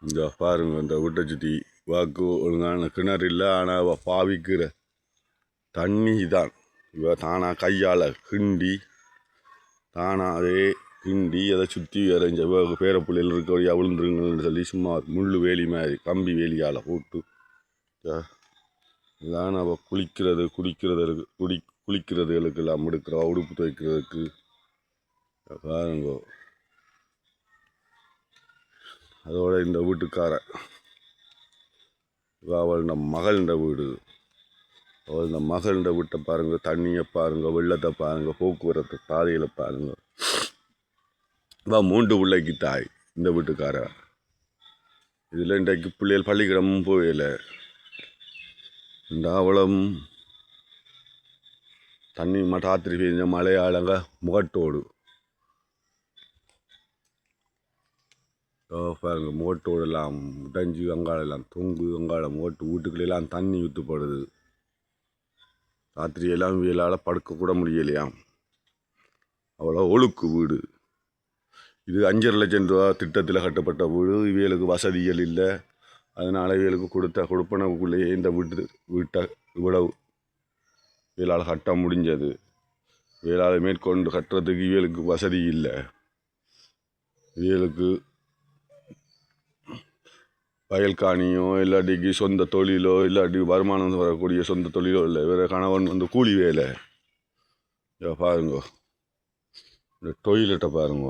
இந்த பாருங்க இந்த வீட்டை சுற்றி வாக்கு ஒழுங்கான கிணறு இல்லை. ஆனால் பாவிக்கிற தண்ணி தான் இவ தானா கையால் கிண்டி தானாகவே கிண்டி அதை சுற்றி இறைஞ்ச பேர பிள்ளைகள் இருக்க விழுந்துருங்கன்னு சொல்லி சும்மா முள் வேலி மாதிரி கம்பி வேலியால் போட்டு இதான் அவள் குளிக்கிறதுகளுக்கு எல்லாம் எடுக்கிற உடுப்பு துவைக்கிறதுக்கு பாருங்க. அதோட இந்த வீட்டுக்காரன் அவள் மகள்கிட்ட வீடு. அவள் இந்த மகள்கிட்ட வீட்டை பாருங்கள், தண்ணியை பாருங்கள், வெள்ளத்தை பாருங்கள், போக்குவரத்து பாதையில் பாருங்கள். மூன்று பிள்ளைக்கு தாய் இந்த வீட்டுக்கார. இதில் இன்றைக்கு பிள்ளைகள் பள்ளிக்கிடமும் போகலை. இந்த அவளும் தண்ணி ராத்திரி பெய்ஞ்ச மழையாளங்க முகட்டோடு பாருங்க. முகட்டோடெல்லாம் உடைஞ்சு வெங்காளெல்லாம் தொங்கு வெங்காளம் முகட்டு வீட்டுக்குள்ளெல்லாம் தண்ணி ஊற்றப்படுது. ராத்திரியெல்லாம் வெயிலால் படுக்கக்கூட முடியலையாம். அவ்வளோ ஒழுக்கு வீடு. இது 5.5 லட்சம் ரூபா திட்டத்தில் கட்டப்பட்ட வீடு. இவைகளுக்கு வசதிகள் இல்லை. அதனால் இவைகளுக்கு கொடுப்பனவுக்குள்ளேயே இந்த வீட்டை இவ்வளவு இவளால் கட்ட முடிஞ்சது. இவளால் மேற்கொண்டு கட்டுறதுக்கு இவளுக்கு வசதி இல்லை. இவளுக்கு வயல்காணியோ இல்லாட்டிக்கு சொந்த தொழிலோ இல்லாட்டி வருமானம் வரக்கூடிய சொந்த தொழிலோ இல்லை. வேறு கணவன் கூலி வேலை. பாருங்க இந்த டொய்லெட்டை பாருங்க,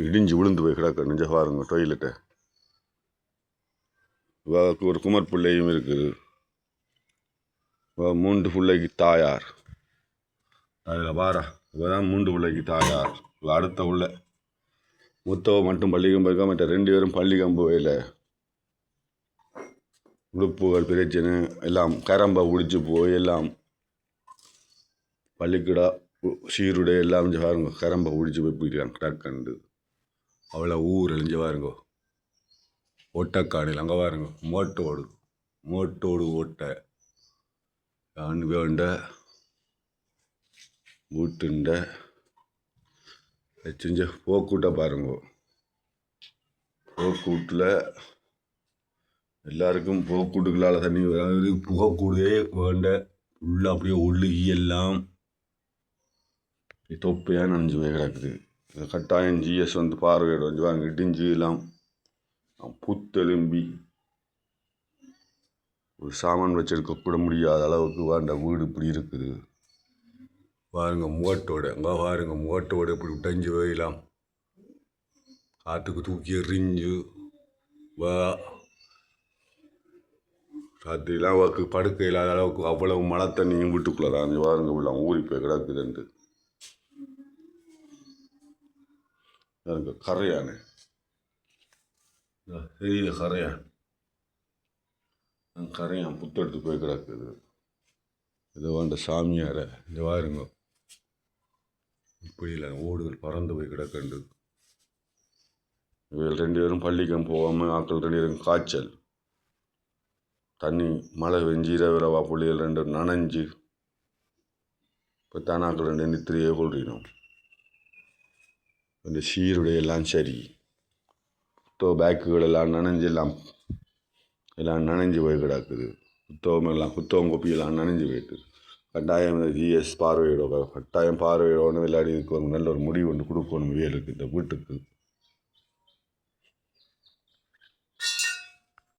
இடிஞ்சு விழுந்து போய் கிடக்க நெஞ்ச பாருங்க. டொய்லெட்டை ஒரு குமர் பிள்ளையும் இருக்குது. 3 பிள்ளைக்கு தாயார். அதில் பாரா இவதான் 3 பிள்ளைக்கு தாயார். அடுத்த உள்ள மூத்தவ மட்டும் பள்ளிக்கம் போயிருக்கா, மற்ற 2 பேரும் பள்ளிக்கம் போயில. உடுப்புகள் பிரச்சனை எல்லாம் கரம்பை பிடிச்சி போய் எல்லாம் பள்ளிக்கூட சீருடை எல்லாம் பாருங்க கரம்பை பிடிச்சி போய் போயிருக்காங்க டக்கண்டு. அவ்வளோ ஊர் எழிஞ்சு பாருங்க. ஒட்டக்காணில் அங்கே பாருங்க மோட்டோடு ஓட்டை வேண்ட வீட்டுண்ட செஞ்ச போக்கூட்டை பாருங்க. போக்கூட்டில் எல்லாருக்கும் போக்கூட்டுகளால் தண்ணி புகைக்கூடே வேண்ட உள்ள அப்படியே ஒழுகி எல்லாம் தொப்பையாக நனைஞ்சு போய் கிடக்குது. கட்டாயம் ஜிஎஸ் பார்வையிடும் வாங்க. இடிஞ்சு எல்லாம் புத்தெலும்பி ஒரு சாமான் வச்சிருக்க கூட முடியாத அளவுக்கு வேண்ட வீடு இப்படி இருக்குது பாருங்க. முகட்டோடு அங்கே பாருங்க, முகட்டோடு இப்படி உடைஞ்சு போயலாம். காற்றுக்கு தூக்கி எறிஞ்சு ராத்திரிலாம் வாக்கு படுக்க இல்லாத அளவுக்கு அவ்வளவு மழை தண்ணியும் வீட்டுக்குள்ளே தான் பாருங்க. இவ்வளோ ஊறி போய் கிடக்குதுன்ட்டு பாருங்க. கரையானே பெரிய கரையான் புத்தெடுத்து போய் கிடக்குது. இதை வேண்ட சாமியாரை இந்த பாருங்க இப்படி இல்லை ஓடுகள் பறந்து போய் கிடக்குண்டு. இவர்கள் 2 பேரும் பள்ளிக்கம் போகாமல் ஆக்கள் 2 பேரும் காய்ச்சல் தண்ணி மழை வெஞ்சி இரவிரவா புள்ளிகள் 2 நனைஞ்சு இப்போ தானாக்கள் 2 நித்திரையே கொள்றினோம். இந்த சீருடைய எல்லாம் சரி பேக்குகள் எல்லாம் நனைஞ்சு போய் கிடக்குது. புத்தகம் கொப்பியெல்லாம் நனைஞ்சு போயிட்டு கட்டாயம் ஜிஎஸ் பார்வையிட கட்டாயம் பார்வையிடணும். விளையாடி இதுக்கு ஒரு நல்ல ஒரு முடிவு ஒன்று கொடுக்கணும் இவர்களுக்கு இந்த வீட்டுக்கு.